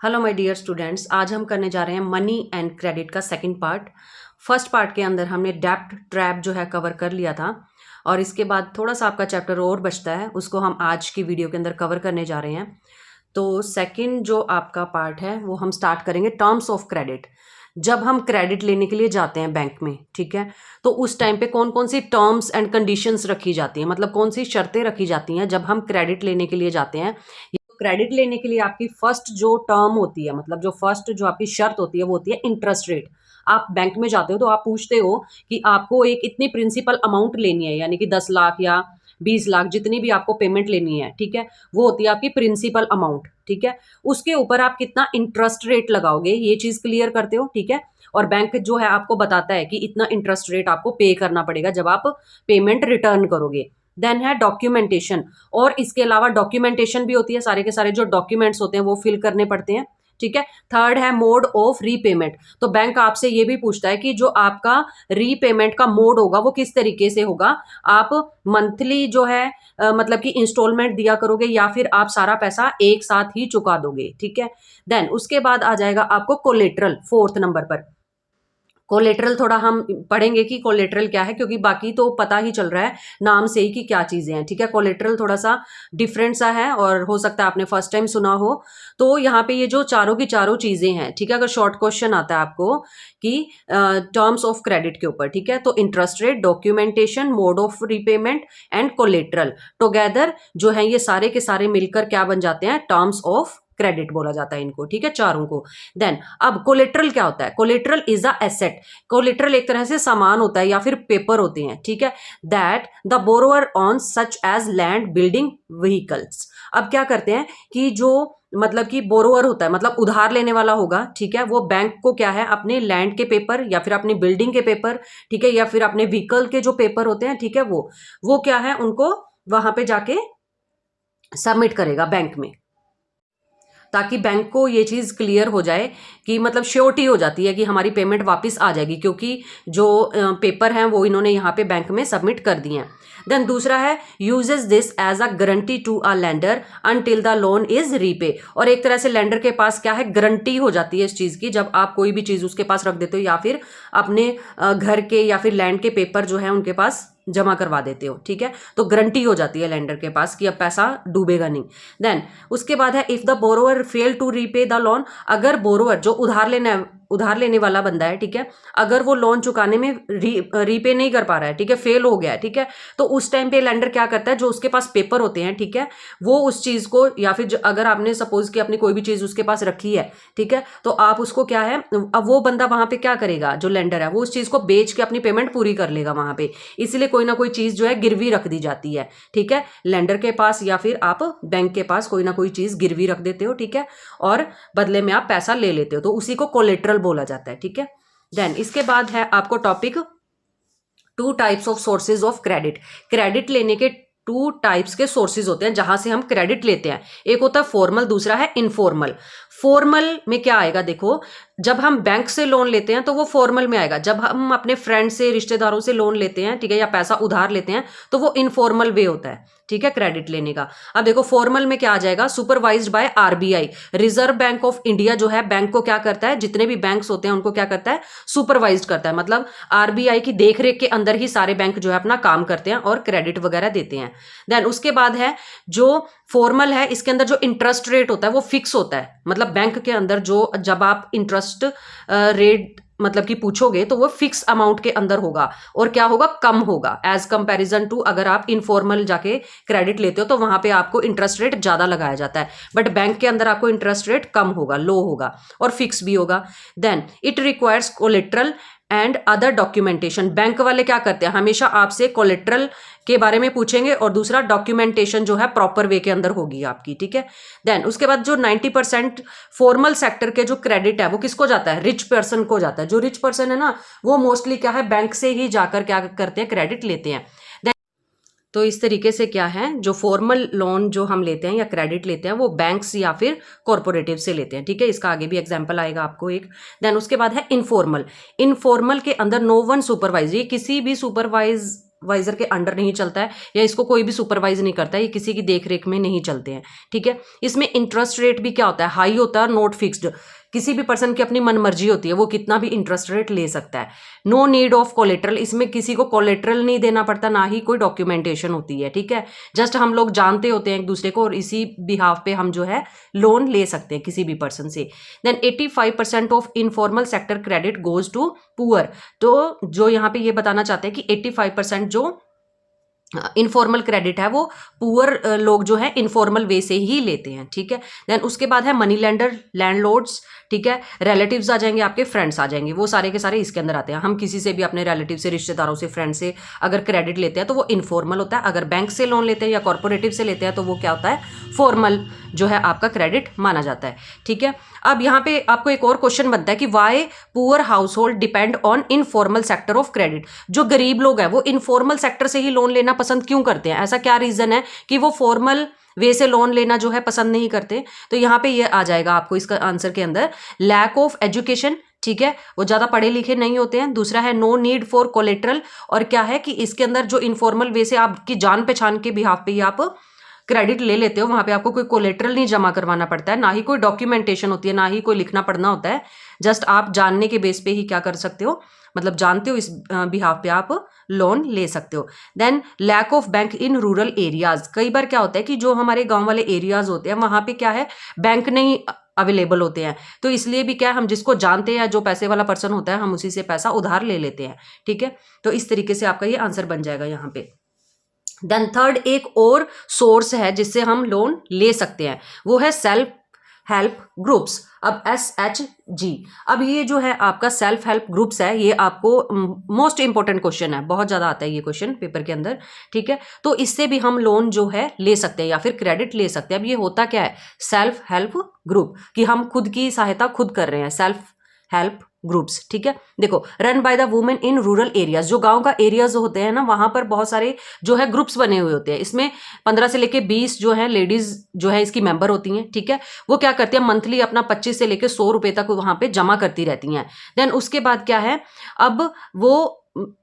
Hello my dear students, आज हम करने जा रहे हैं मनी एंड क्रेडिट का सेकंड पार्ट। फर्स्ट पार्ट के अंदर हमने डेब्ट ट्रैप जो है कवर कर लिया था और इसके बाद थोड़ा सा आपका चैप्टर और बचता है, उसको हम आज की वीडियो के अंदर कवर करने जा रहे हैं। तो सेकंड जो आपका पार्ट है वो हम स्टार्ट करेंगे टर्म्स ऑफ क्रेडिट। जब हम क्रेडिट लेने के लिए जाते हैं बैंक में, ठीक है, तो उस टाइम पे कौन कौन सी टर्म्स एंड कंडीशंस रखी जाती हैं, मतलब कौन सी शर्तें रखी जाती हैं जब हम क्रेडिट लेने के लिए जाते हैं। क्रेडिट लेने के लिए आपकी फर्स्ट जो टर्म होती है, मतलब जो फर्स्ट जो आपकी शर्त होती है वो होती है इंटरेस्ट रेट। आप बैंक में जाते हो तो आप पूछते हो कि आपको एक इतनी प्रिंसिपल अमाउंट लेनी है, यानी कि 10 लाख या 20 लाख जितनी भी आपको पेमेंट लेनी है, ठीक है, वो होती है आपकी प्रिंसिपल अमाउंट। ठीक है, उसके ऊपर आप कितना इंटरेस्ट रेट लगाओगे ये चीज क्लियर करते हो। ठीक है, और बैंक जो है आपको बताता है कि इतना इंटरेस्ट रेट आपको पे करना पड़ेगा जब आप पेमेंट रिटर्न करोगे। देन है डॉक्यूमेंटेशन, और इसके अलावा डॉक्यूमेंटेशन भी होती है, सारे के सारे जो डॉक्यूमेंट्स होते हैं वो फिल करने पड़ते हैं। ठीक है, थर्ड है मोड ऑफ रीपेमेंट। तो बैंक आपसे ये भी पूछता है कि जो आपका रीपेमेंट का मोड होगा वो किस तरीके से होगा। आप मंथली जो है मतलब कि इंस्टॉलमेंट दिया करोगे या फिर आप सारा पैसा एक साथ ही चुका दोगे। ठीक है, देन उसके बाद आ जाएगा आपको कोलेट्रल फोर्थ नंबर पर। कोलेट्रल थोड़ा हम पढ़ेंगे कि कोलेट्रल क्या है, क्योंकि बाकी तो पता ही चल रहा है नाम से ही कि क्या चीजें हैं। ठीक है, कोलेट्रल थोड़ा सा डिफरेंट सा है और हो सकता है आपने फर्स्ट टाइम सुना हो। तो यहाँ पे ये जो चारों की चारों चीजें हैं, ठीक है, अगर शॉर्ट क्वेश्चन आता है आपको कि टर्म्स ऑफ क्रेडिट के ऊपर, ठीक है, तो interest rate, documentation, mode of repayment and collateral together जो है ये सारे के सारे मिलकर क्या बन जाते हैं, टर्म्स ऑफ क्रेडिट बोला जाता है इनको। ठीक है, चारों को। देन अब कोलेट्रल क्या होता है, collateral is a asset. Collateral एक तरह से सामान होता है या फिर पेपर होते हैं, ठीक है, that the borrower on such as land, building, vehicles. अब क्या करते हैं कि जो मतलब कि बोरोअर होता है, मतलब उधार लेने वाला होगा, ठीक है, वो बैंक को क्या है अपने लैंड के पेपर या फिर अपनी बिल्डिंग के पेपर, ठीक है, या फिर अपने व्हीकल के जो पेपर होते हैं, ठीक है, वो क्या है उनको वहां पे जाके सबमिट करेगा बैंक में, ताकि बैंक को ये चीज़ क्लियर हो जाए कि मतलब श्योरिटी हो जाती है कि हमारी पेमेंट वापस आ जाएगी, क्योंकि जो पेपर हैं वो इन्होंने यहाँ पे बैंक में सबमिट कर दिए हैं। देन दूसरा है uses this as a guarantee to a lender until the loan is repay. और एक तरह से लेंडर के पास क्या है, गारंटी हो जाती है इस चीज़ की, जब आप कोई भी चीज़ उसके पास रख देते हो या फिर अपने घर के या फिर लैंड के पेपर जो है उनके पास जमा करवा देते हो। ठीक है, तो गारंटी हो जाती है लेंडर के पास कि अब पैसा डूबेगा नहीं। देन उसके बाद है if the borrower fail to repay the loan. अगर बोरोअर जो उधार लेने वाला बंदा है, ठीक है, अगर वो लोन चुकाने में रीपे नहीं कर पा रहा है, ठीक है, फेल हो गया है, ठीक है, तो उस टाइम पे लेंडर क्या करता है, जो उसके पास पेपर होते हैं, ठीक है, वो उस चीज को या फिर अगर आपने सपोज कि अपनी कोई भी चीज उसके पास रखी है, ठीक है, तो आप उसको क्या है, अब वो बंदा वहां पे क्या करेगा, जो लेंडर है वो उस चीज को बेच के अपनी पेमेंट पूरी कर लेगा वहां पे। इसलिए कोई ना कोई चीज जो है गिरवी रख दी जाती है। ठीक है, लेंडर के पास या फिर आप बैंक के पास कोई ना कोई चीज गिरवी रख देते हो, ठीक है, और बदले में आप पैसा ले लेते हो, तो उसी को कोलेट्रल बोला जाता है। ठीक है, देन इसके बाद है आपको topic two types of sources of credit. Credit लेने के टू टाइप्स के सोर्सेज होते हैं जहां से हम क्रेडिट लेते हैं। एक होता है फॉर्मल, दूसरा है इनफॉर्मल। फॉर्मल में क्या आएगा, देखो, जब हम बैंक से लोन लेते हैं तो वो फॉर्मल में आएगा। जब हम अपने फ्रेंड से, रिश्तेदारों से लोन लेते हैं, ठीक है, या पैसा उधार लेते हैं, तो वो इनफॉर्मल वे होता है, ठीक है, क्रेडिट लेने का। अब देखो फॉर्मल में क्या आ जाएगा, supervised by RBI. Reserve bank of India जो है बैंक को क्या करता है, जितने भी बैंक्स होते हैं उनको क्या करता है, सुपरवाइज करता है, मतलब आरबीआई की देखरेख के अंदर ही सारे बैंक जो है अपना काम करते हैं और क्रेडिट वगैरह देते हैं। देन उसके बाद है जो फॉर्मल है, इसके अंदर जो इंटरेस्ट रेट होता है वो फिक्स होता है, मतलब बैंक के अंदर जो जब आप इंटरेस्ट रेट मतलब कि पूछोगे तो वो फिक्स अमाउंट के अंदर होगा और क्या होगा, कम होगा एज कंपैरिजन टू अगर आप इनफॉर्मल जाके क्रेडिट लेते हो तो वहां पे आपको इंटरेस्ट रेट ज्यादा लगाया जाता है, बट बैंक के अंदर आपको इंटरेस्ट रेट कम होगा, लो होगा और फिक्स भी होगा। Then it requires collateral and other documentation. Bank वाले क्या करते हैं, हमेशा आपसे कोलेट्रल के बारे में पूछेंगे और दूसरा डॉक्यूमेंटेशन जो है प्रॉपर वे के अंदर होगी आपकी। ठीक है, देन उसके बाद जो 90% फॉर्मल सेक्टर के जो क्रेडिट है वो किसको जाता है, रिच पर्सन को जाता है। जो रिच पर्सन है ना वो मोस्टली क्या है, बैंक से ही जाकर क्या करते हैं, क्रेडिट लेते हैं। तो इस तरीके से क्या है, जो फॉर्मल लोन जो हम लेते हैं या क्रेडिट लेते हैं वो बैंक्स या फिर कॉरपोरेटिव से लेते हैं। ठीक है, इसका आगे भी एग्जांपल आएगा आपको एक। देन उसके बाद है इनफॉर्मल। इनफॉर्मल के अंदर नो वन सुपरवाइज, ये किसी भी सुपरवाइज सुपरवाइजर के अंडर नहीं चलता है, या इसको कोई भी सुपरवाइज नहीं करता है, ये किसी की देखरेख में नहीं चलते हैं, ठीक है। इसमें इंटरेस्ट रेट भी क्या होता है, हाई होता है, नॉट फिक्स्ड। किसी भी पर्सन की अपनी मनमर्जी होती है, वो कितना भी इंटरेस्ट रेट ले सकता है। नो नीड ऑफ कोलेट्रल, इसमें किसी को कोलेट्रल नहीं देना पड़ता, ना ही कोई डॉक्यूमेंटेशन होती है, ठीक है। जस्ट हम लोग जानते होते हैं एक दूसरे को, और इसी बिहाफ पे हम जो है लोन ले सकते हैं किसी भी पर्सन से। Then 85% of informal sector credit goes to poor. तो जो यहाँ पे ये बताना चाहते हैं कि 85% जो इनफॉर्मल क्रेडिट है वो पुअर लोग जो है इनफॉर्मल वे से ही लेते हैं, ठीक है। देन उसके बाद है मनी लेंडर, लैंडलॉर्ड्स, ठीक है। रिलेटिव्स आ जाएंगे, आपके फ्रेंड्स आ जाएंगे, वो सारे के सारे इसके अंदर आते हैं। हम किसी से भी अपने रिलेटिव से, रिश्तेदारों से, फ्रेंड से अगर क्रेडिट लेते हैं तो वो इनफॉर्मल होता है। अगर बैंक से लोन लेते हैं या कॉर्पोरेटिव से लेते हैं तो वो क्या होता है, फॉर्मल जो है आपका क्रेडिट माना जाता है, ठीक है। अब यहाँ पे आपको एक और क्वेश्चन बनता है कि why poor household depend on informal sector of credit. जो गरीब लोग हैं वो इनफॉर्मल सेक्टर से ही लोन लेना पसंद क्यों करते हैं, ऐसा क्या रीजन है कि वो फॉर्मल वे से लोन लेना जो है पसंद नहीं करते। तो यहाँ पे ये आ जाएगा आपको इसका आंसर के अंदर, लैक ऑफ एजुकेशन, ठीक है, वो ज्यादा पढ़े लिखे नहीं होते हैं। दूसरा है नो नीड फॉर कोलेट्रल, और क्या है कि इसके अंदर जो इनफॉर्मल वे से आपकी जान पहचान के बिहाफ पे ही आप क्रेडिट ले लेते हो, वहां पे आपको कोई कोलेट्रल नहीं जमा करवाना पड़ता है, ना ही कोई डॉक्यूमेंटेशन होती है, ना ही कोई लिखना पढ़ना होता है। जस्ट आप जानने के बेस पे ही क्या कर सकते हो, मतलब जानते हो, इस बिहाफ पे आप लोन ले सकते हो। Then lack of bank in rural areas, कई बार क्या होता है कि जो हमारे गांव वाले एरियाज होते हैं वहां पे क्या है, बैंक नहीं अवेलेबल होते हैं, तो इसलिए भी क्या है, हम जिसको जानते हैं या जो पैसे वाला पर्सन होता है हम उसी से पैसा उधार ले लेते हैं, ठीक है। तो इस तरीके से आपका ये आंसर बन जाएगा यहाँ पे। देन थर्ड एक और सोर्स है जिससे हम लोन ले सकते हैं, वो है सेल्फ हेल्प ग्रुप्स। अब SHG, अब ये जो है आपका सेल्फ हेल्प ग्रुप्स है, ये आपको मोस्ट इंपॉर्टेंट क्वेश्चन है, बहुत ज्यादा आता है ये क्वेश्चन पेपर के अंदर, ठीक है। तो इससे भी हम लोन जो है ले सकते हैं या फिर क्रेडिट ले सकते हैं। अब ये होता क्या है, सेल्फ हेल्प ग्रुप, कि हम खुद की सहायता खुद कर रहे हैं, सेल्फ हेल्प ग्रुप्स, ठीक है। देखो, run by the women in rural areas, जो गांव का एरियाज होते हैं ना, वहां पर बहुत सारे जो है ग्रुप्स बने हुए होते हैं। इसमें 15 से लेके 20 जो है लेडीज जो है इसकी मेंबर होती हैं, ठीक है। वो क्या करती है, मंथली अपना 25 से लेके 100 रुपए तक वहां पे जमा करती रहती हैं। देन उसके बाद क्या है, अब वो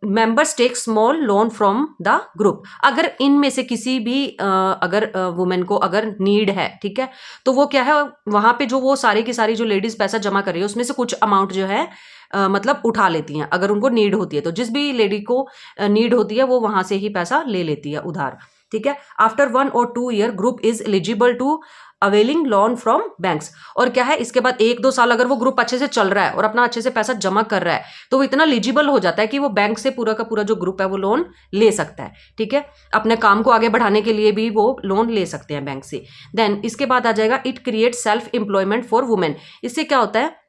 members take small loan from the group. अगर इनमें से किसी भी अगर वुमेन को अगर नीड है, ठीक है, तो वो क्या है, वहां पे जो वो सारी की सारी जो लेडीज पैसा जमा कर रही है उसमें से कुछ अमाउंट जो है मतलब उठा लेती हैं। अगर उनको नीड होती है तो जिस भी लेडी को नीड होती है वो वहां से ही पैसा ले लेती है उधार, ठीक है। After 1 or 2 year group is eligible to availing loan from banks. और क्या है, इसके बाद 1-2 साल अगर वो ग्रुप अच्छे से चल रहा है और अपना अच्छे से पैसा जमा कर रहा है तो वो इतना एलिजिबल हो जाता है कि वो बैंक से पूरा का पूरा जो ग्रुप है वो लोन ले सकता है, ठीक है। अपने काम को आगे बढ़ाने के लिए भी वो लोन ले सकते हैं बैंक से। देन इसके बाद आ जाएगा it create self employment for women. इससे क्या होता है,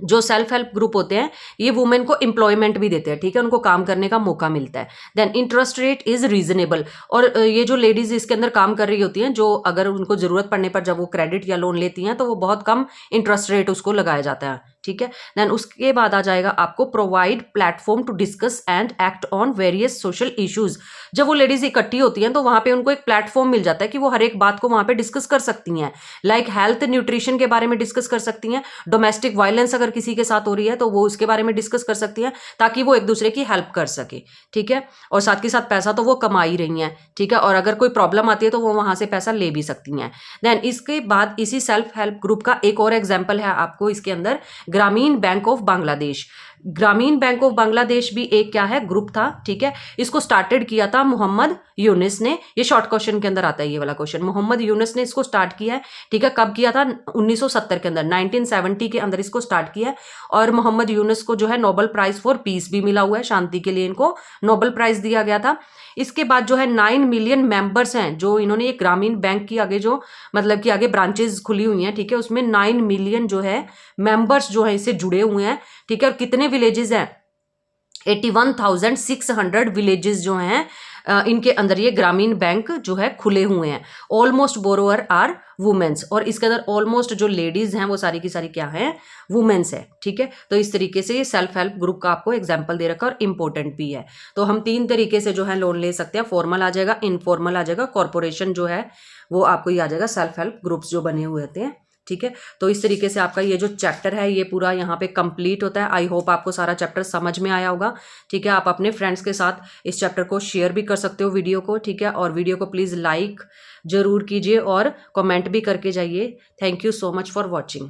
जो सेल्फ हेल्प ग्रुप होते हैं ये वुमेन को एम्प्लॉयमेंट भी देते हैं, ठीक है, उनको काम करने का मौका मिलता है। Then interest rate is reasonable, और ये जो लेडीज इसके अंदर काम कर रही होती हैं, जो अगर उनको जरूरत पड़ने पर जब वो क्रेडिट या लोन लेती हैं तो वो बहुत कम इंटरेस्ट रेट उसको लगाया जाता है, ठीक है। देन उसके बाद आ जाएगा आपको provide platform to discuss and act on various social issues. जब वो लेडीज इकट्ठी होती हैं तो वहां पे उनको एक प्लेटफॉर्म मिल जाता है कि वो हर एक बात को वहां पे डिस्कस कर सकती हैं, लाइक हेल्थ न्यूट्रिशन के बारे में डिस्कस कर सकती हैं, डोमेस्टिक वायलेंस अगर किसी के साथ हो रही है तो वो उसके बारे में डिस्कस कर सकती हैं, ताकि वो एक दूसरे की हेल्प कर सके, ठीक है। और साथ के साथ पैसा तो वो कमा ही रही हैं, ठीक है, और अगर कोई प्रॉब्लम आती है तो वो वहां से पैसा ले भी सकती हैं। देन इसके बाद इसी सेल्फ हेल्प ग्रुप का एक और एग्जाम्पल है आपको इसके अंदर, ग्रामीण बैंक ऑफ बांग्लादेश। ग्रामीण बैंक ऑफ बांग्लादेश भी एक क्या है, ग्रुप था, ठीक है। इसको स्टार्टेड किया था मोहम्मद यूनिस ने, ये शॉर्ट क्वेश्चन के अंदर आता है ये वाला क्वेश्चन, मोहम्मद यूनिस ने इसको स्टार्ट किया है, ठीक है। कब किया था, 1970 के अंदर, 1970 के अंदर इसको स्टार्ट किया है। और मोहम्मद यूनिस को जो है नोबेल प्राइज फॉर पीस भी मिला हुआ है, शांति के लिए इनको नोबेल प्राइज दिया गया था। इसके बाद जो है 9 मिलियन मेंबर्स हैं जो इन्होंने एक ग्रामीण बैंक की आगे जो मतलब कि आगे ब्रांचेस खुली हुई हैं, ठीक है, उसमें 9 मिलियन जो है मेंबर्स जो है इससे जुड़े हुए हैं, ठीक है। और कितने विलेजेस हैं, 81,600 विलेजेस जो हैं इनके अंदर ये ग्रामीण बैंक जो है खुले हुए हैं। ऑलमोस्ट बोरोअर आर वुमेन्स, और इसके अंदर ऑलमोस्ट जो लेडीज हैं वो सारी की सारी क्या है, वुमेन्स है, ठीक है। तो इस तरीके से ये सेल्फ हेल्प ग्रुप का आपको एग्जांपल दे रखा और इंपॉर्टेंट भी है। तो हम 3 तरीके से जो है लोन ले सकते हैं, फॉर्मल आ जाएगा, इनफॉर्मल आ जाएगा, कॉर्पोरेशन जो है वो आपको ये आ जाएगा, सेल्फ हेल्प ग्रुप्स जो बने हुए होते हैं, ठीक है। तो इस तरीके से आपका ये जो चैप्टर है ये पूरा यहाँ पे कंप्लीट होता है। आई होप आपको सारा चैप्टर समझ में आया होगा, ठीक है। आप अपने फ्रेंड्स के साथ इस चैप्टर को शेयर भी कर सकते हो वीडियो को, ठीक है। और वीडियो को प्लीज़ लाइक जरूर कीजिए और कमेंट भी करके जाइए। Thank you so much for watching.